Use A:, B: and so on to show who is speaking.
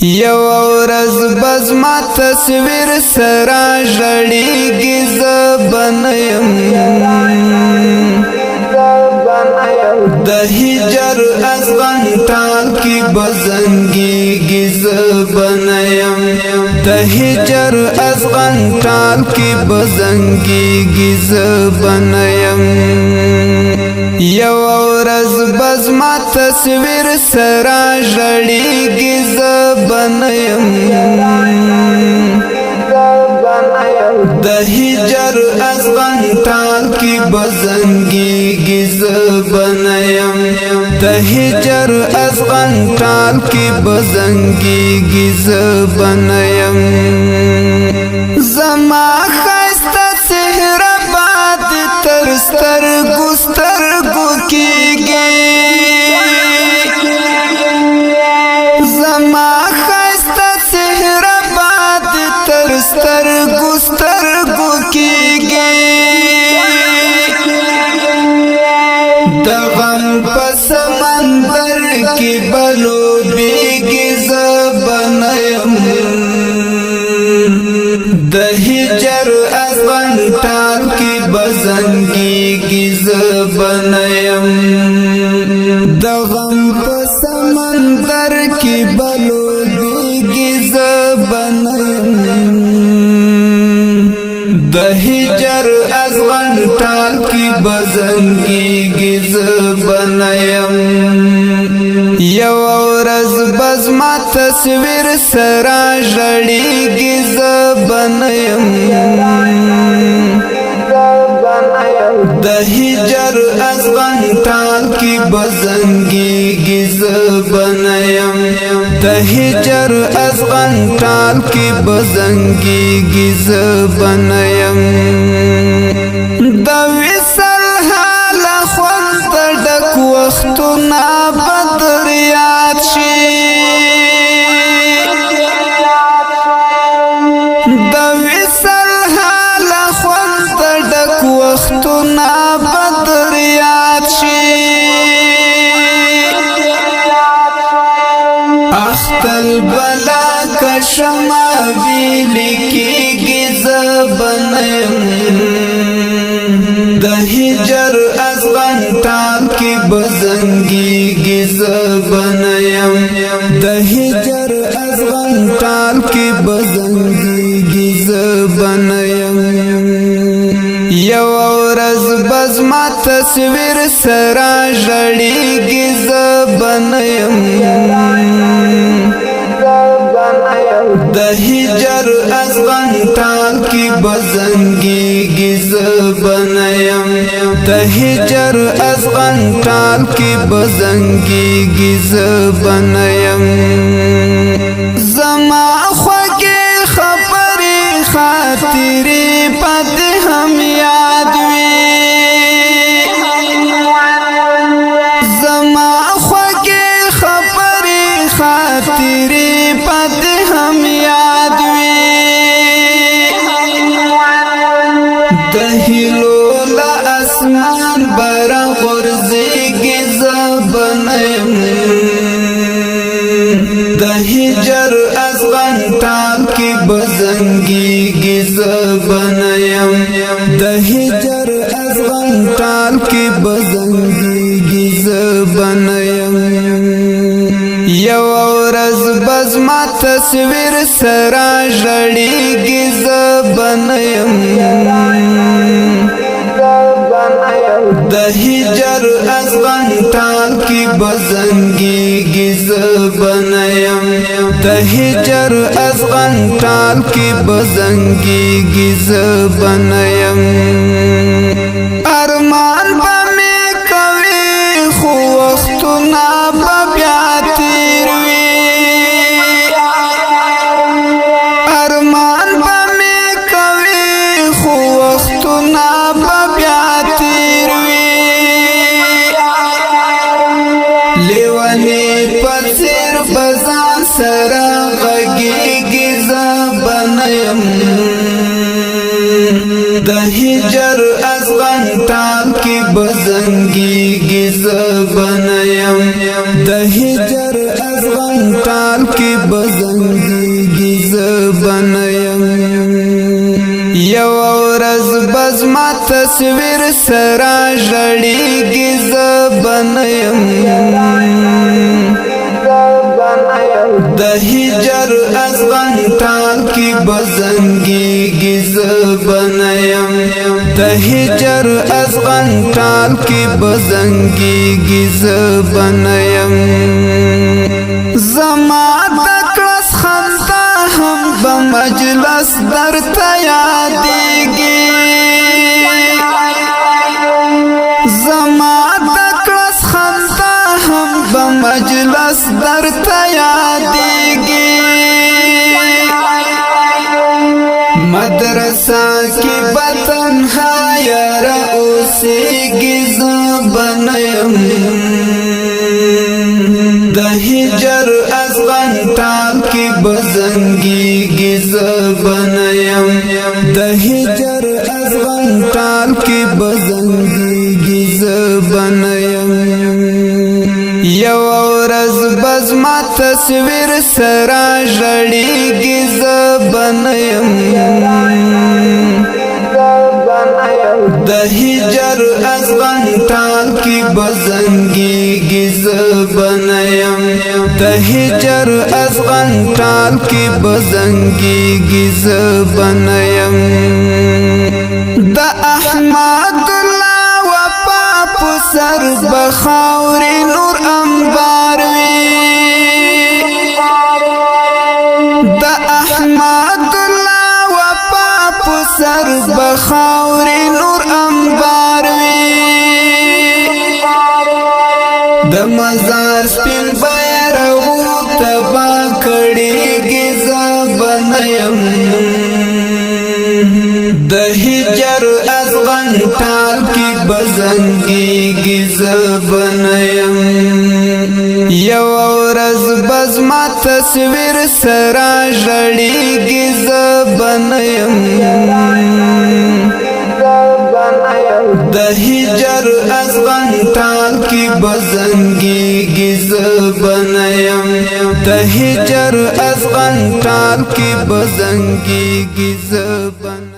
A: یو ورځ بزما تصویر سره ژړېږي زه بنیم د هجر ازغن ټال کې بزنګېږي زه بنیم د هجر ازغن ټال کې بزنګېږي زه بنیم یو ورځ بزما تصویر سره ژړېږي زه بنیم د هجر ازغن ټال کې بزنګېږي زه بنیم د هجر ازغن ټال کې بزنګېږي زه بنیم زما ښایسته څهره باد تر سترګو سترګو کېږي زما ښایسته څهره باد تر سترګو سترګو کېږي د غم په سمندر کې بلوبېږي زه بنیم د هجر ازغن ټال کې بزنګېږي زه بنیم د غم په سمندر کې بلوبېږي زه بنیم د هجر ازغن ټال کې بزنګېږي زه بنیم یو ورځ بزما تصویر سره ژړېږي زه بنیم د هجر ازغن ټال کې بزنګېږي زه بنیم د هجر ازغن ټال کې بزنګېږي زه بنیم د وصل حال خوند ډک وختونه بدر یاد شي د وصل حال خوند ډک وختونه بدر یاد شي اختل بلا کشما ویلی کېږي زه بنیم د هجر ازغن ټال کې بزنګېږي زه بنیم د هجر ازغن ټال کې بزنګېږي زه بنیم یو ورځ بزما تصویر سره ژړېږي زه بنیم د هجر ازغن ټال کې بزنګېږي زه بنیم د هجر ازغن ټال کې بزنګېږي زه بنیم زما خوږې خبرې خاطرې پاتې هم یاد وي زما خوږې خبرې خاطرې پاتې هم یاد وي د هیلو له اسمان بره غورځېږي زه بنیم د هجر ازغن ټال کې بزنګېږي زه بنیم د هجر ازغن ټال کې بزنګېږي زه بنیم یو ورځ بزما تصویر سره ژړېږي زه بنیم د هجر ازغن ټال کې بزنګېږي زه بنیم د هجر ازغن ټال کې بزنګېږي زه بنیم ارمان به مې کوي خو وختونه به بیا تېر وي ارمان به مې کوي خو وختونه به بیا تېر وي لیونی په څېر به ځان سره غږېږي زه بنیم د هجر ازغن ټال کې بزنګېږي زه بنیم د هجر ازغن ټال کی بزنگیگی زبنیم یو ورځ بزما تصویر سرا ژړیږي زبنیم د هجر ازغن ټال کی بزنگیگی زبنیم د هجر ازغن ټال کی بزنگیگی زبنیم زما دکړس خندا هم بمجلس درته یادېږي زما دکړس خندا هم بمجلس درته یادېږي مدرسه کې به تنها یاره اوسېږي زبنیم د هجر ازغن ټال کی بزنگیگی زبنیم د هجر ازغن ټال کی بزنگیگی زبنیم یو ورځ بزما تصویر سرا ژړیږي زبنیم د هجر ازغن ټال کی بزنگیگی زبنیم د هجر ازغن ټال کی بزنگیگی زبنیم د احمد الله وفا په سر بخاوري نور انبار وی د احمد الله وفا په سر بخاوري نور انبار وی د مزار سپین بیرغو تبا کړيږي زبنیم د هجر ازغن ټال کی بزنگیگی زبنیم یو ورځ بزما تصویر سرا ژړیږي زبنیم د هجر ازغن ټال کی بزنگیگی زبنیم د هجر ازغن ټال کی بزنگیگی زبنیم